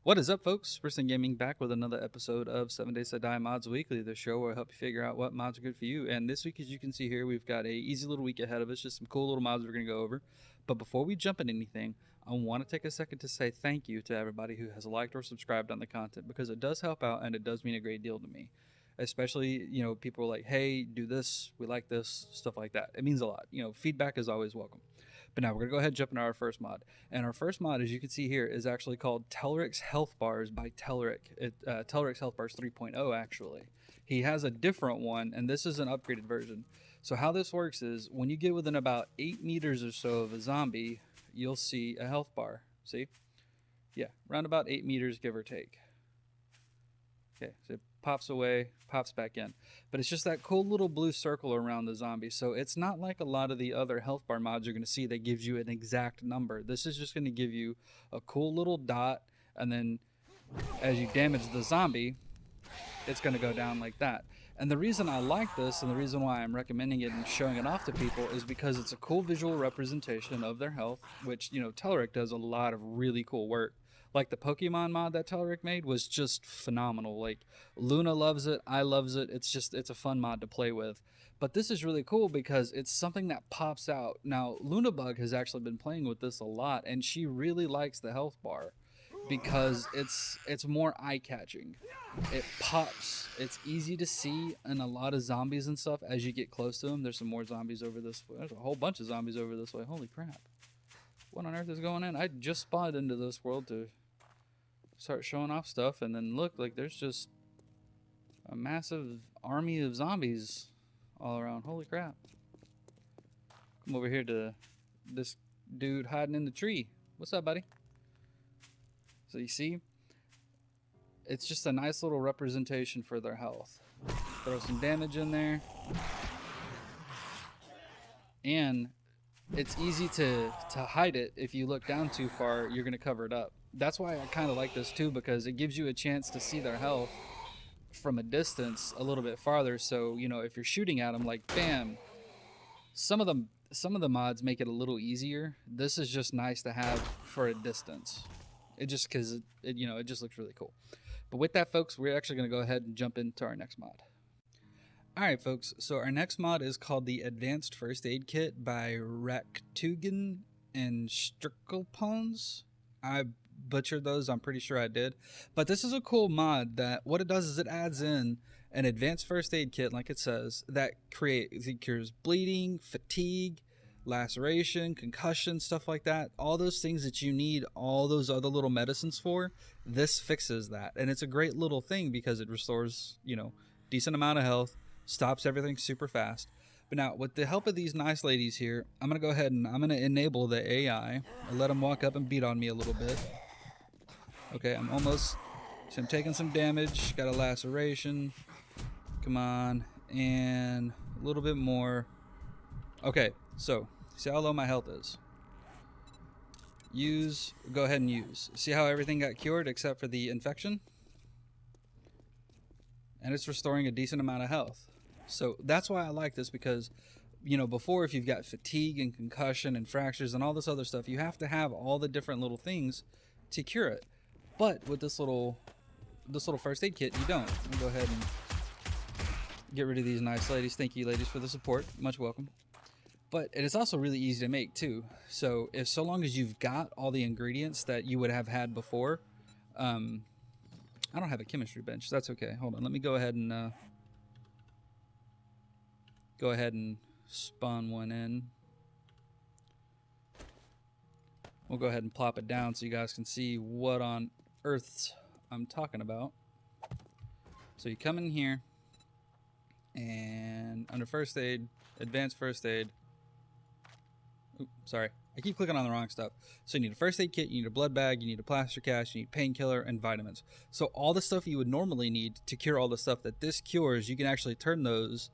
What is up, folks? Person Gaming back with another episode of 7 Days to Die Mods Weekly, the show where I help you figure out what mods are good for you. And this week, as you can see here, we've got a easy little week ahead of us, just some cool little mods we're going to go over. But before we jump into anything, I want to take a second to say thank you to everybody who has liked or subscribed on the content, because it does help out and it does mean a great deal to me. Especially, people are like, hey, do this, we like this, stuff like that. It means a lot. Feedback is always welcome. But now we're going to go ahead and jump into our first mod. And our first mod, as you can see here, is actually called Telric's Health Bars by Telric. Telric's Health Bars 3.0, actually. He has a different one, and this is an upgraded version. So how this works is, when you get within about 8 meters or so of a zombie, you'll see a health bar. See? Yeah, around about 8 meters, give or take. Okay, so it pops away, pops back in. But it's just that cool little blue circle around the zombie. So it's not like a lot of the other health bar mods you're going to see that gives you an exact number. This is just going to give you a cool little dot, and then as you damage the zombie, it's going to go down like that. And the reason I like this, and the reason why I'm recommending it and showing it off to people, is because it's a cool visual representation of their health, which, Telric does a lot of really cool work. Like the Pokemon mod that Telric made was just phenomenal. Like, Luna loves it, I loves it. It's a fun mod to play with. But this is really cool because it's something that pops out. Now, Lunabug has actually been playing with this a lot, and she really likes the health bar because it's more eye-catching. It pops. It's easy to see in a lot of zombies and stuff as you get close to them. There's some more zombies over this way. There's a whole bunch of zombies over this way. Holy crap. What on earth is going on? I just spawned into this world to start showing off stuff, and then look, like there's just a massive army of zombies all around. Holy crap. Come over here to this dude hiding in the tree. What's up, buddy? So you see, it's just a nice little representation for their health. Throw some damage in there, and it's easy to hide it. If you look down too far, you're going to cover it up. That's why I kind of like this too, because it gives you a chance to see their health from a distance a little bit farther. So, if you're shooting at them, like, bam, some of the mods make it a little easier. This is just nice to have for a distance. It just, because it just looks really cool. But with that, folks, we're actually going to go ahead and jump into our next mod. Alright, folks, so our next mod is called the Advanced First Aid Kit by Raktugan and Strickelpons. I butchered those, I'm pretty sure I did. But this is a cool mod that what it does is it adds in an advanced first aid kit, like it says, that cures bleeding, fatigue, laceration, concussion, stuff like that. All those things that you need all those other little medicines for, this fixes that. And it's a great little thing because it restores, decent amount of health, stops everything super fast. But now, with the help of these nice ladies here, I'm going to go ahead and I'm going to enable the AI and let them walk up and beat on me a little bit. Okay, I'm taking some damage, got a laceration. Come on, and a little bit more. Okay, so, see how low my health is. Go ahead and use. See how everything got cured except for the infection? And it's restoring a decent amount of health. So that's why I like this, because, before, if you've got fatigue and concussion and fractures and all this other stuff, you have to have all the different little things to cure it. But with this little first aid kit, you don't. Let me go ahead and get rid of these nice ladies. Thank you, ladies, for the support. Much welcome. But it is also really easy to make too. So so long as you've got all the ingredients that you would have had before, I don't have a chemistry bench. That's okay. Hold on. Let me go ahead and spawn one in. We'll go ahead and plop it down so you guys can see what on earth I'm talking about. So you come in here, and under first aid, advanced first aid. Oops, sorry. I keep clicking on the wrong stuff. So you need a first aid kit, you need a blood bag, you need a plaster cast, you need painkiller, and vitamins. So all the stuff you would normally need to cure all the stuff that this cures, you can actually turn those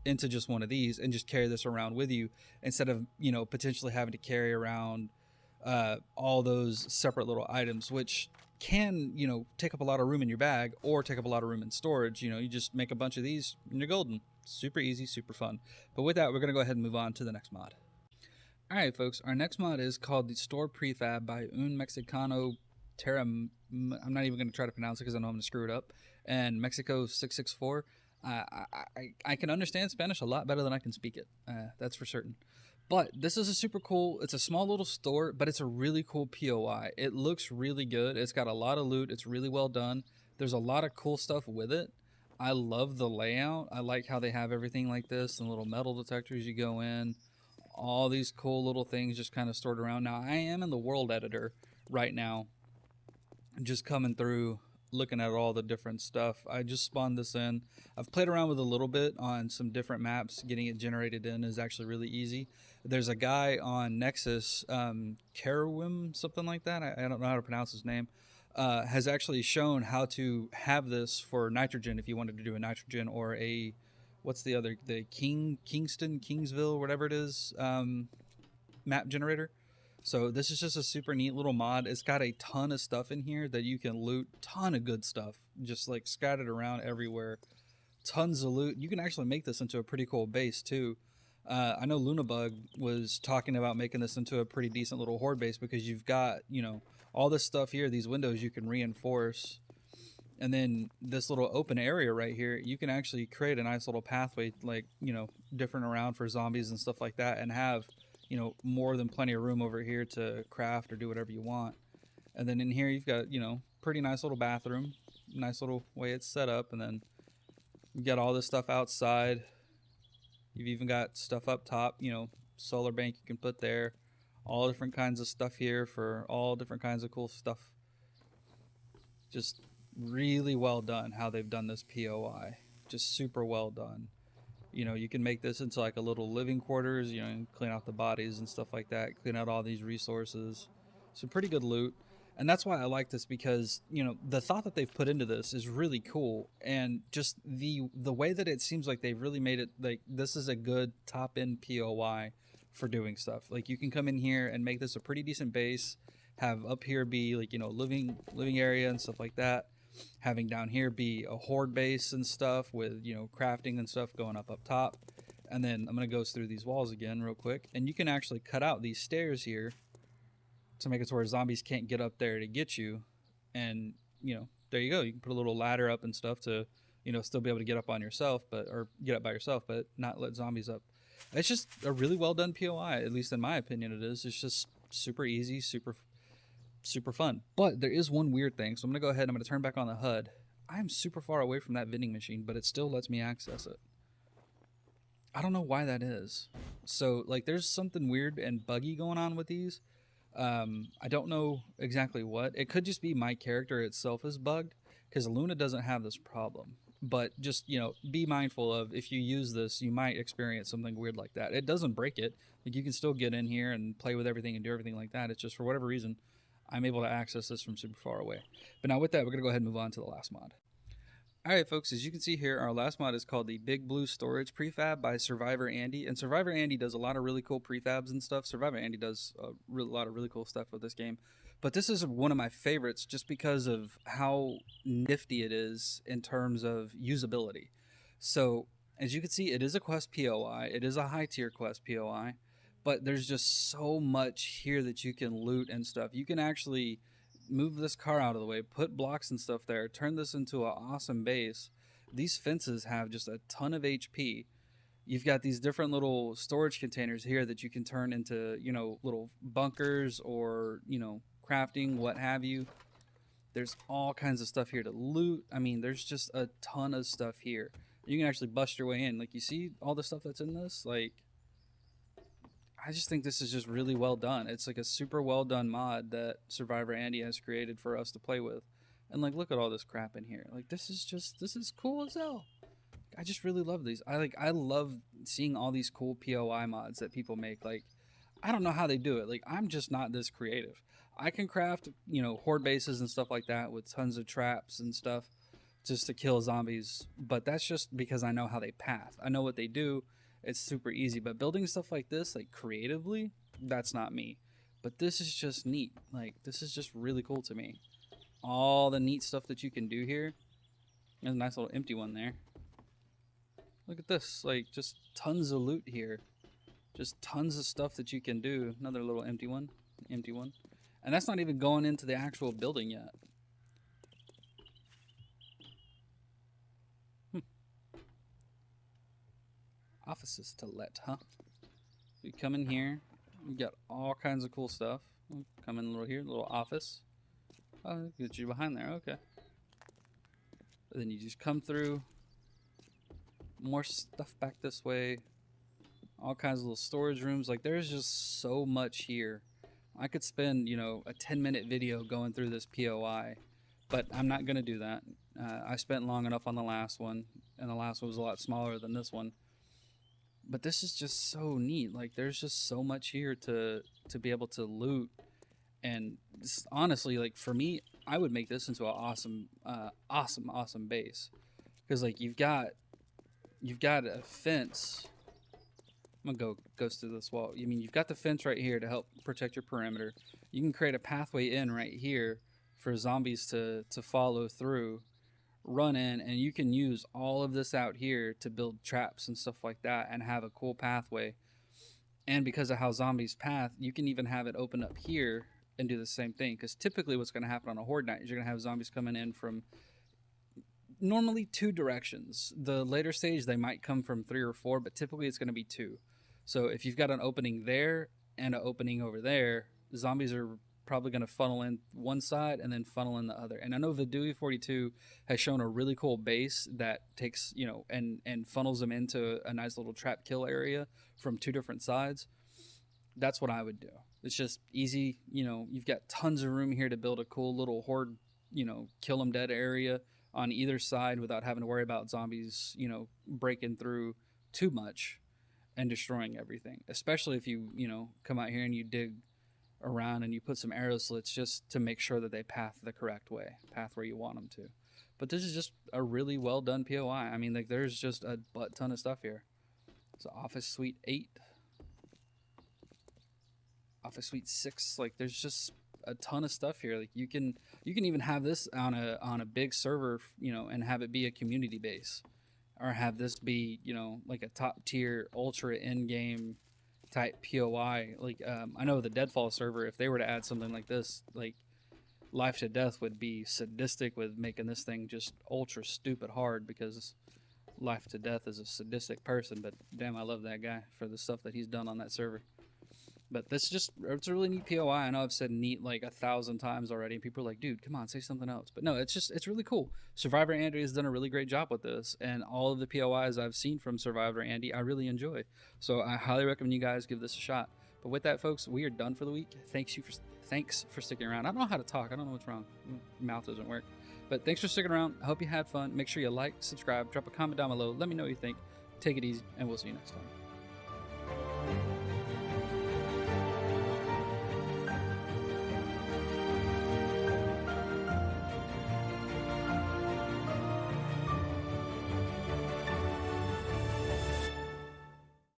into just one of these and just carry this around with you, instead of, potentially having to carry around all those separate little items, which can, take up a lot of room in your bag or take up a lot of room in storage. You just make a bunch of these and you're golden. Super easy, super fun. But with that, we're going to go ahead and move on to the next mod. Alright, folks, our next mod is called the Store Prefab by Un Mexicano I'm not even going to try to pronounce it because I know I'm going to screw it up. And Mexico 664. I can understand Spanish a lot better than I can speak it. That's for certain. But this is a super cool. It's a small little store, but it's a really cool POI. It looks really good. It's got a lot of loot. It's really well done. There's a lot of cool stuff with it. I love the layout. I like how they have everything like this and little metal detectors you go in. All these cool little things just kind of stored around. Now, I am in the world editor right now, just coming through looking at all the different stuff. I just spawned this in. I've played around with it a little bit on some different maps. Getting it generated in is actually really easy. There's a guy on Nexus, Karawim, something like that. I don't know how to pronounce his name. Has actually shown how to have this for nitrogen if you wanted to do a nitrogen or a, what's the other, the Kingsville, whatever it is, map generator. So this is just a super neat little mod. It's got a ton of stuff in here that you can loot. Ton of good stuff, just like scattered around everywhere. Tons of loot. You can actually make this into a pretty cool base too. I know Lunabug was talking about making this into a pretty decent little horde base because you've got, you know, all this stuff here, these windows you can reinforce. And then this little open area right here, you can actually create a nice little pathway, like, you know, different around for zombies and stuff like that, and have, you know, more than plenty of room over here to craft or do whatever you want. And then in here you've got, you know, pretty nice little bathroom, nice little way it's set up. And then you got all this stuff outside. You've even got stuff up top, you know, solar bank you can put there. All different kinds of stuff here for all different kinds of cool stuff. Just really well done how they've done this POI. Just super well done. You know, you can make this into like a little living quarters, you know, and clean out the bodies and stuff like that, clean out all these resources. Some pretty good loot. And that's why I like this, because, you know, the thought that they've put into this is really cool. And just the way that it seems like they've really made it like this is a good top end POI for doing stuff. Like you can come in here and make this a pretty decent base, have up here be like, you know, living area and stuff like that. Having down here be a horde base and stuff with, you know, crafting and stuff going up top. And then I'm going to go through these walls again real quick. And you can actually cut out these stairs here to make it so where zombies can't get up there to get you. And, you know, there you go. You can put a little ladder up and stuff to, you know, still be able to get up on yourself, or get up by yourself, but not let zombies up. It's just a really well done POI, at least in my opinion it is. It's just super easy, super fun. But there is one weird thing, so I'm going to go ahead and I'm going to turn back on the HUD. I am super far away from that vending machine, but it still lets me access it. I don't know why that is. So, like, there's something weird and buggy going on with these. I don't know exactly what. It could just be my character itself is bugged, because Luna doesn't have this problem. But just, you know, be mindful of, if you use this, you might experience something weird like that. It doesn't break it. Like, you can still get in here and play with everything and do everything like that. It's just, for whatever reason, I'm able to access this from super far away. But now with that, we're going to go ahead and move on to the last mod. Alright folks, as you can see here, our last mod is called the Big Blue Storage Prefab by Survivor Andy. And Survivor Andy does a lot of really cool prefabs and stuff. Survivor Andy does a lot of really cool stuff with this game. But this is one of my favorites just because of how nifty it is in terms of usability. So, as you can see, it is a quest POI. It is a high tier quest POI. But there's just so much here that you can loot and stuff. You can actually move this car out of the way, put blocks and stuff there, turn this into an awesome base. These fences have just a ton of HP. You've got these different little storage containers here that you can turn into, you know, little bunkers or, you know, crafting, what have you. There's all kinds of stuff here to loot. I mean, there's just a ton of stuff here. You can actually bust your way in. Like, you see all the stuff that's in this? Like, I just think this is just really well done. It's like a super well done mod that Survivor Andy has created for us to play with. And like, look at all this crap in here. Like, this is cool as hell. I just really love these. I love seeing all these cool POI mods that people make. Like, I don't know how they do it. Like, I'm just not this creative. I can craft, you know, horde bases and stuff like that with tons of traps and stuff just to kill zombies. But that's just because I know how they path. I know what they do. It's super easy, but building stuff like this, like creatively, that's not me. But this is just neat. Like, this is just really cool to me. All the neat stuff that you can do here. There's a nice little empty one there. Look at this, like, just tons of loot here. Just tons of stuff that you can do. Another little empty one. And that's not even going into the actual building yet. offices to let, huh? You come in here, you got all kinds of cool stuff. Come in a little here, little office. Oh, get you behind there, okay. And then you just come through, more stuff back this way, all kinds of little storage rooms. Like, there's just so much here. I could spend, you know, a 10-minute video going through this POI, but I'm not going to do that. I spent long enough on the last one, and the last one was a lot smaller than this one. But this is just so neat. Like, there's just so much here to be able to loot. And this, honestly, like, for me, I would make this into an awesome base. Because, like, you've got a fence. I'm gonna go to this wall. I mean, you've got the fence right here to help protect your perimeter. You can create a pathway in right here for zombies to follow through, run in, and you can use all of this out here to build traps and stuff like that and have a cool pathway. And because of how zombies path, you can even have it open up here and do the same thing. Because typically what's going to happen on a horde night is you're going to have zombies coming in from normally 2 directions. The later stage, they might come from 3 or 4, but typically it's going to be 2. So if you've got an opening there and an opening over there, zombies are probably going to funnel in one side and then funnel in the other. And I know the Dewey 42 has shown a really cool base that takes, you know, and funnels them into a nice little trap kill area from 2 different sides. That's what I would do. It's just easy. You know, you've got tons of room here to build a cool little horde, you know, kill them dead area on either side without having to worry about zombies, you know, breaking through too much and destroying everything. Especially if you know, come out here and you dig around and you put some arrow slits just to make sure that they path the correct way, path where you want them to. But this is just a really well done POI. I mean, like, there's just a butt ton of stuff here. So Office Suite 8, Office Suite 6, like, there's just a ton of stuff here. Like, you can even have this on a big server, you know, and have it be a community base, or have this be, you know, like a top tier ultra end game type POI. Like, I know the Deadfall server, if they were to add something like this, like, Life to Death would be sadistic with making this thing just ultra stupid hard, because Life to Death is a sadistic person. But damn, I love that guy for the stuff that he's done on that server. But it's a really neat POI. I know I've said neat like 1,000 times already, and people are like, dude, come on, say something else. But no, it's really cool. Survivor Andy has done a really great job with this, and all of the POIs I've seen from Survivor Andy, I really enjoy. So I highly recommend you guys give this a shot. But with that, folks, we are done for the week. Thanks for sticking around. I don't know how to talk. I don't know what's wrong. Mouth doesn't work. But thanks for sticking around. I hope you had fun. Make sure you like, subscribe, drop a comment down below. Let me know what you think. Take it easy, and we'll see you next time.